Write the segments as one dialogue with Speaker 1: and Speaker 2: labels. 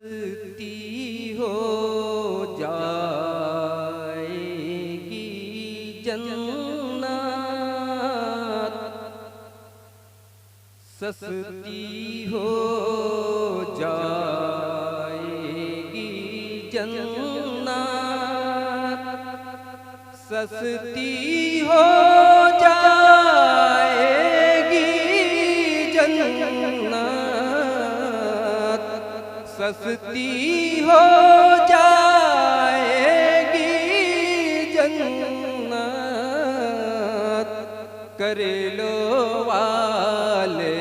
Speaker 1: सस्ती हो जाएगी जन्नत, सस्ती हो जाएगी जन्नत, सस्ती हो जाएगी जन्नत, सस्ती हो जाएगी जन्नत, कर लो वाले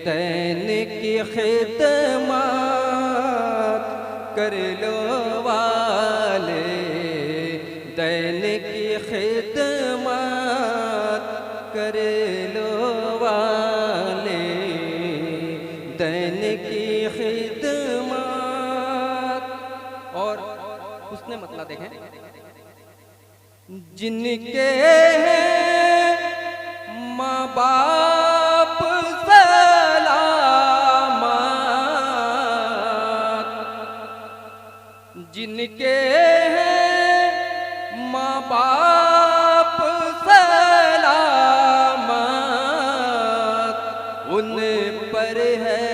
Speaker 1: दैन की खिदमत, कर लो वाले दैन की खिदमत, कर लो वाले दैन की खिदमत। और उसने मतलब देखें, जिनके माँ बाप सलामत, जिनके माँ बाप सलामत, उन पर है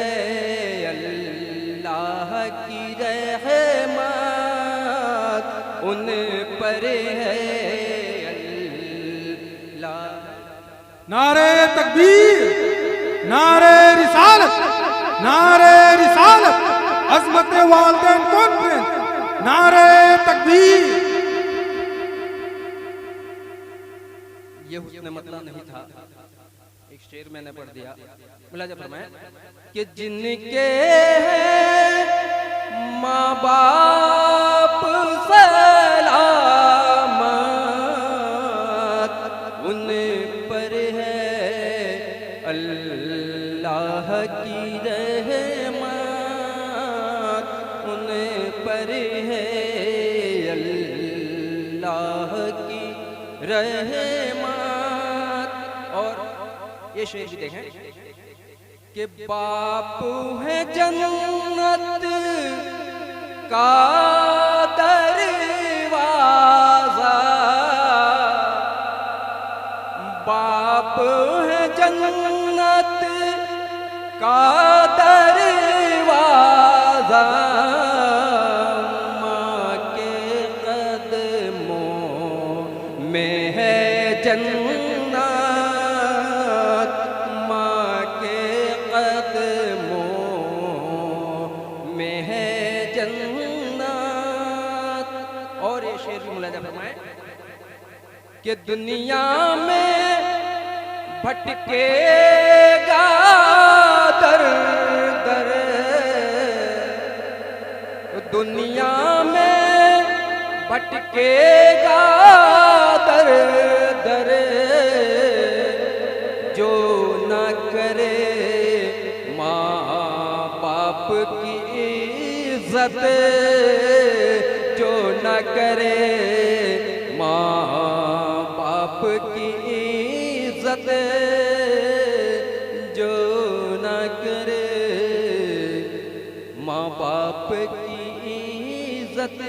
Speaker 1: अल्लाह की रहमत, उन पर है अल्लाह।
Speaker 2: नारे तकबीर, नारे रिसालत, नारे रिसालत, अज़मत वालिदैन कॉन्फ्रेंस, नारे तकबीर।
Speaker 1: ये हुस्न मतलब नहीं था, एक शेर मैंने पढ़ दिया। मुलाजा फरमाएं कि जिनके माँ बाप सलामत, उन पर है अल्लाह की रहमत, उन पर है अल्लाह की रहमत। और ये शेर भी देखें कि बाप है जन्नत का दरवाजा, बाप है जन्नत का दरवाजा, माँ के कदमों में है जन्नत, माँ के कदमों में है जन्नत। और ये शेर भी मुलाजा फरमाएं कि दुनिया में भटकेगा दर दर, दुनिया में भटकेगा दर दर, जो न करे माँ बाप की इज्जत, जो न करे माँ बाप की इज्जत, जो न करे माँ बाप की इज्जत।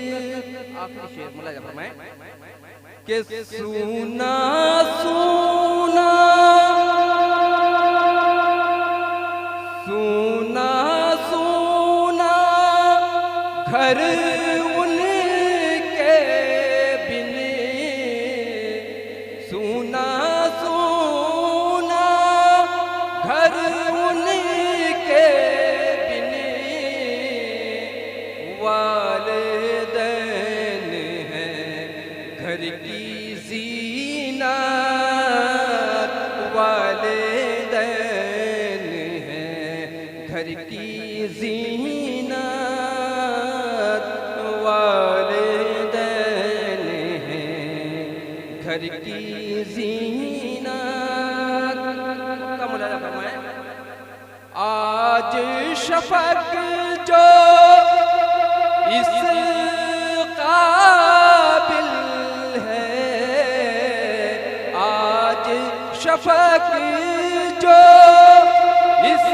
Speaker 1: आखिरी शेर मुलाजा फरमाएं कि सुना सुना सुना सुना घर उनके बिन, सुना सुना घर उनके बिन, वालिदैन हैं घर की ज़ीनत, वालिदैन हैं घर की ज़ीनत, वालिदैन हैं घर की ज़ीनत। का मुलाजा फरमाएं, आज शफक जो इस काबिल है, आज शफक जो इस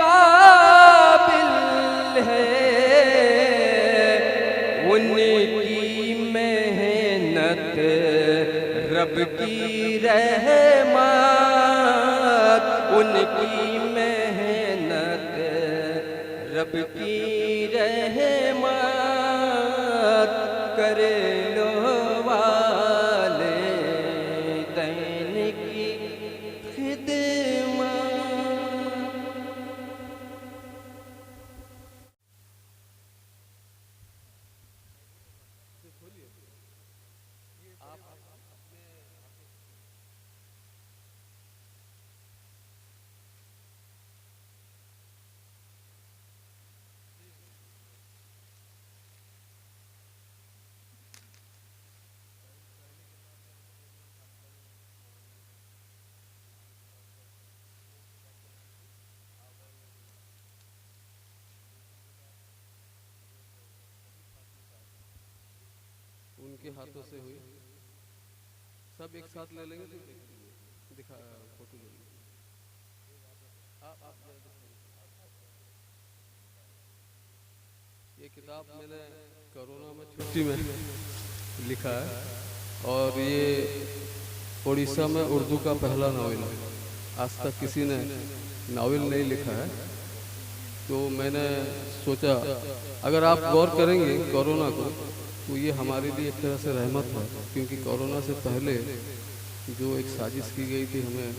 Speaker 1: काबिल है, उनकी मेहनत रब की रहमत, उनकी मेहनत रब की रहमत, करे लो वाले दैन की खिदमत।
Speaker 3: उनके हाथों से हुई, सब एक साथ ले लेंगे तो दिखा फोटो ले लेंगे। ये किताब मैंने कोरोना में छुट्टी में लिखा है और ये उड़ीसा में उर्दू का पहला नावल है। आज तक किसी ने नावल नहीं लिखा है, तो मैंने सोचा अगर आप गौर करेंगे कोरोना को तो ये हमारे लिए एक तरह से रहमत है, क्योंकि कोरोना से पहले जो एक साजिश की गई थी हमें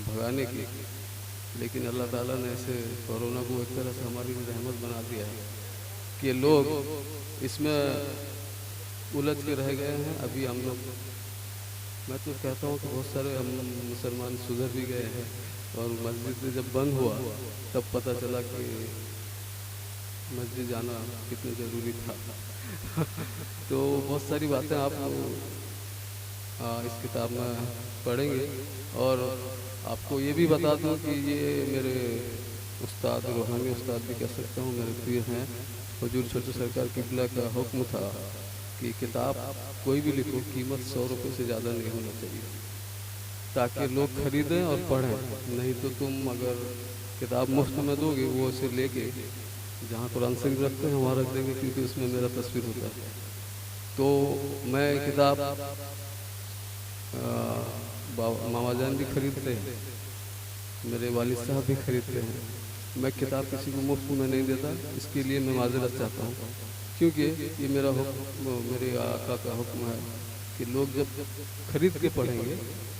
Speaker 3: भगाने की, लेकिन अल्लाह ताला ने ऐसे कोरोना को एक तरह से हमारी लिए रहमत बना दिया है कि लोग इसमें उलझ के रह गए हैं। अभी हम लोग, मैं तो कहता हूँ कि बहुत सारे हम मुसलमान सुधर भी गए हैं, और मस्जिद जब बंद हुआ तब पता चला कि मस्जिद जाना कितना ज़रूरी था। तो बहुत सारी बातें आप इस किताब में पढ़ेंगे। और आपको ये भी बता दूं कि ये मेरे उस्ताद, रूहानी उस्ताद भी कह सकता हूँ, मेरे पीर हैं, हुजूर छोटे सरकार किबला का हुक्म था कि किताब कोई भी लिखो कीमत 100 रुपये से ज़्यादा नहीं होना चाहिए, ताकि लोग खरीदें और पढ़ें। नहीं तो तुम अगर किताब मुफ्त में दोगे, वो उसे लेके जहाँ कुरान शरीफ रखते हैं वहाँ रख देंगे, क्योंकि उसमें मेरा तस्वीर होता है। तो मैं किताब मामा जान भी खरीदते हैं, मेरे वालिद साहब भी खरीदते हैं। मैं किताब किसी को मुफ्त में नहीं देता, इसके लिए मैं माजरत चाहता हूँ, क्योंकि ये मेरा हुक्म, मेरे आका का हुक्म है कि लोग जब खरीद के पढ़ेंगे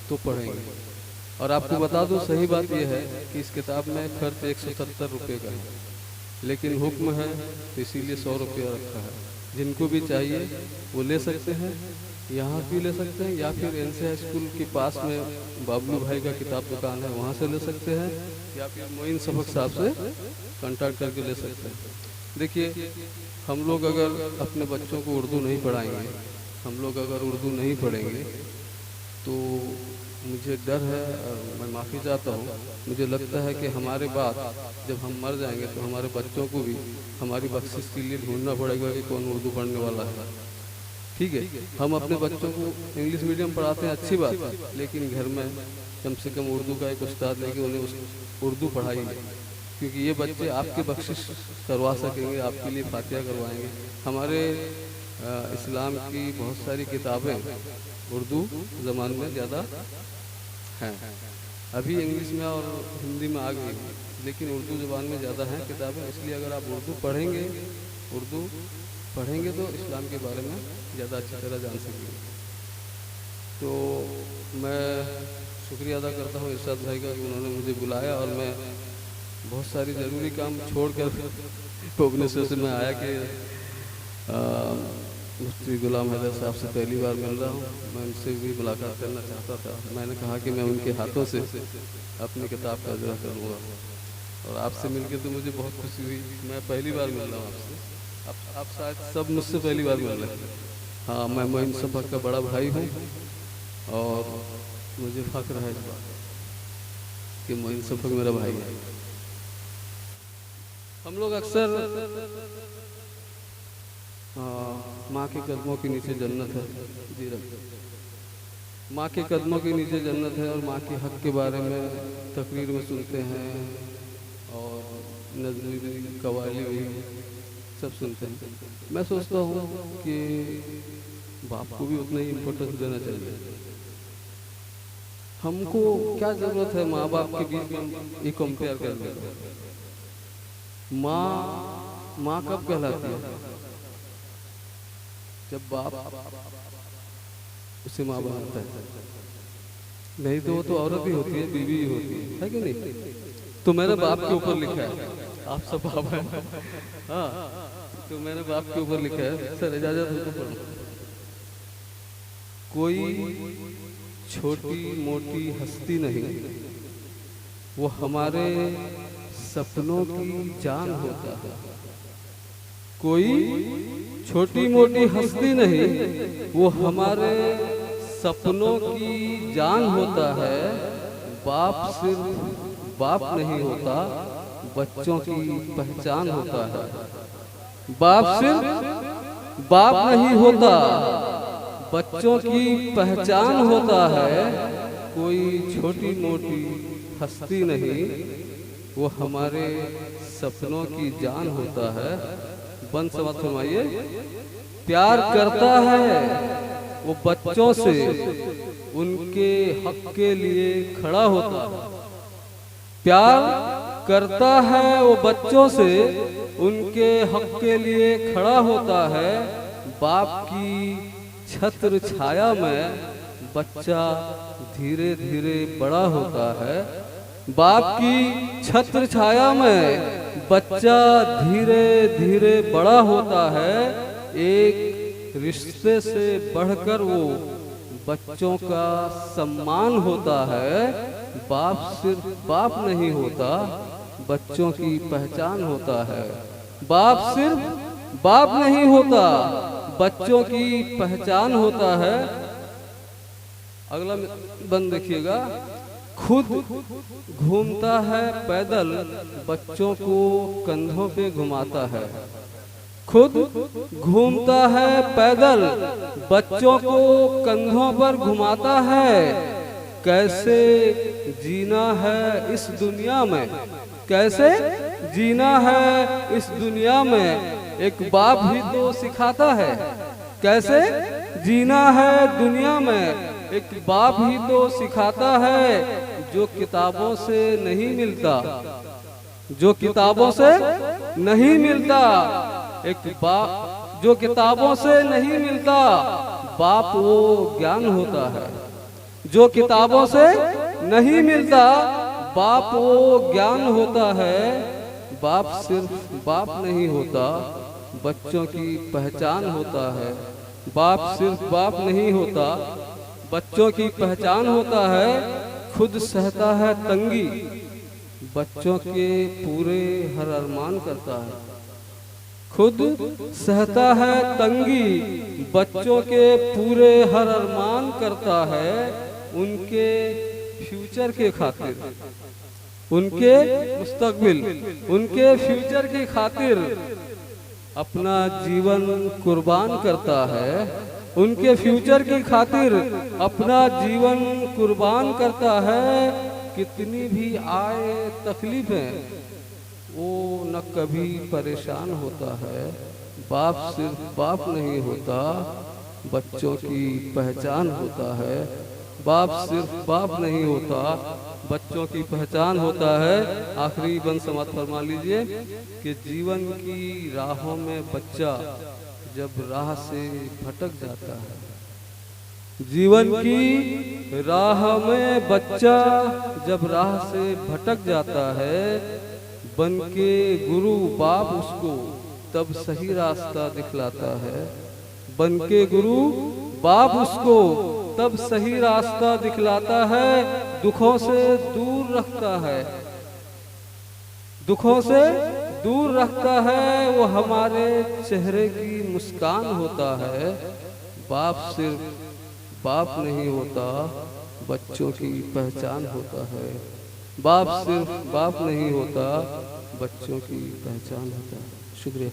Speaker 3: तो पढ़ेंगे। और आपको बता दूं, सही बात यह है कि इस किताब में खर्च 170 रुपये का है, लेकिन हुक्म है तो इसीलिए 100 रुपया रखा है। जिनको भी चाहिए वो ले सकते हैं, यहाँ भी ले सकते हैं, या फिर एनसी हाई स्कूल के पास में बाबलू भाई का किताब दुकान है, वहाँ से ले सकते हैं, या फिर मोइन सबक साहब से कांटेक्ट करके ले सकते हैं। देखिए, हम लोग अगर अपने बच्चों को उर्दू नहीं पढ़ाएंगे, हम लोग अगर उर्दू नहीं पढ़ेंगे, तो मुझे डर है और मैं माफ़ी चाहता हूँ, मुझे लगता है कि हमारे बाद जब हम मर जाएंगे तो हमारे बच्चों को भी हमारी बख्शिश के लिए ढूंढना पड़ेगा कि कौन उर्दू पढ़ने वाला है। ठीक है, हम अपने बच्चों को इंग्लिश मीडियम पढ़ाते हैं, अच्छी बात है, लेकिन घर में कम से कम उर्दू का एक उस्ताद लेके उन्हें उर्दू पढ़ाइए, क्योंकि ये बच्चे आपकी बख्शिश करवा सकेंगे, आपके लिए फातिहा करवाएंगे। हमारे इस्लाम की बहुत सारी किताबें उर्दू ज़बान में ज़्यादा हैं, अभी इंग्लिश में और हिंदी में आ गई, लेकिन उर्दू ज़बान में ज़्यादा हैं किताबें। इसलिए अगर आप उर्दू पढ़ेंगे तो इस्लाम के बारे में ज़्यादा अच्छी तरह जान सकेंगे। तो मैं शुक्रिया अदा करता हूँ इरशाद भाई का कि उन्होंने मुझे बुलाया, और मैं बहुत सारी ज़रूरी काम छोड़कर भुवनेश्वर से मैं आया कि मुफ्ती गुलाम हैदर साहब से पहली बार मिल रहा हूँ। मैं उनसे भी मुलाकात करना चाहता था। मैंने कहा कि मैं उनके हाथों से अपनी किताब का इजरा करूँगा, और आपसे मिलकर तो मुझे बहुत खुशी हुई। मैं पहली बार मिल रहा हूँ आपसे, आप शायद सब मुझसे पहली बार मिल रहे हैं। हाँ, मैं मोइन सबक का बड़ा भाई हूँ, और मुझे फ़ख्र है इस बात कि मोइन सबक मेरा भाई है। हम लोग अक्सर माँ के कदमों के नीचे जन्नत है, जी रब, माँ के कदमों के नीचे जन्नत है, और माँ के हक़ के बारे में तकरीर में सुनते हैं, और नज़्म भी, कवाली भी सब सुनते हैं। मैं सोचता हूँ कि बाप को भी उतना ही इम्पोर्टेंस देना चाहिए। हमको क्या जरूरत है माँ बाप के बीच में ये कंपेयर करने का? माँ कब कहलाती है? जब बाप उसे माँ बनाता है, नहीं तो वो तो औरत भी होती है, बीवी भी होती है कि नहीं? तो मेरे बाप के ऊपर लिखा है, आप सब बाप है, हाँ, तो मैंने बाप के ऊपर लिखा है। सर इजाजत हो तो पढ़ो। कोई छोटी मोटी हस्ती नहीं, वो हमारे सपनों की जान होता है। कोई छोटी मोटी हस्ती नहीं, वो हमारे सपनों की जान होता है। बाप सिर्फ बाप नहीं होता, बच्चों की पहचान होता है। बाप सिर्फ बाप नहीं होता, बच्चों की पहचान होता है। कोई छोटी मोटी हस्ती नहीं, वो हमारे सपनों की जान होता है। बंद समाप्त फरमाइए। प्यार करता है वो बच्चों से, उनके हक के लिए खड़ा होता है। प्यार करता है वो बच्चों से, उनके हक के लिए खड़ा होता है। बाप की छत्र छाया में बच्चा धीरे धीरे बड़ा होता है। बाप की छत्र छाया में बच्चा धीरे धीरे बड़ा होता है। एक रिश्ते से बढ़कर वो बच्चों का सम्मान होता है। बाप सिर्फ बाप नहीं होता, बच्चों की पहचान होता है। बाप सिर्फ बाप नहीं होता, बच्चों की पहचान होता है। अगला बंद देखिएगा। खुद घूमता है पैदल, बच्चों को कंधों पे घुमाता है। खुद घूमता है पैदल, बच्चों को कंधों पर घुमाता है। कैसे जीना है इस दुनिया में, कैसे जीना है इस दुनिया में, एक बाप ही तो सिखाता है। कैसे जीना है दुनिया में, एक बाप ही तो सिखाता है। जो किताबों से नहीं मिलता, जो किताबों से नहीं मिलता, एक बाप जो किताबों से नहीं मिलता, बाप वो ज्ञान होता है। जो किताबों से नहीं मिलता, बाप वो ज्ञान होता है। बाप सिर्फ बाप नहीं होता, बच्चों की पहचान होता है। बाप सिर्फ बाप नहीं होता, बच्चों की पहचान होता है। खुद सहता है तंगी, बच्चों के पूरे हर अरमान करता है। खुद सहता है तंगी, बच्चों के पूरे हर अरमान करता है। उनके फ्यूचर के खातिर, उनके मुस्तकबिल, उनके फ्यूचर की खातिर अपना जीवन कुर्बान करता है। उनके फ्यूचर की खातिर अपना जीवन कुर्बान करता है। कितनी भी आए तकलीफें, वो न कभी परेशान होता है। बाप सिर्फ बाप नहीं होता, बच्चों की पहचान होता है। बाप सिर्फ बाप नहीं होता, बच्चों की पहचान होता है। आखिरी बंद समाप्त फरमा लीजिए कि जीवन की राहों में बच्चा जब राह से भटक जाता है, जीवन की राह में बच्चा जब राह से भटक जाता है, बन के गुरु बाप उसको तब सही रास्ता दिखलाता है। बन के गुरु बाप उसको तब सही रास्ता दिखलाता है। दुखों से दूर रखता है, दुखों से दूर रखता है। वो हमारे चेहरे की मुस्कान होता है। बाप सिर्फ बाप नहीं होता, बच्चों की पहचान होता है। बाप सिर्फ बाप नहीं होता, बच्चों की पहचान होता है। शुक्रिया।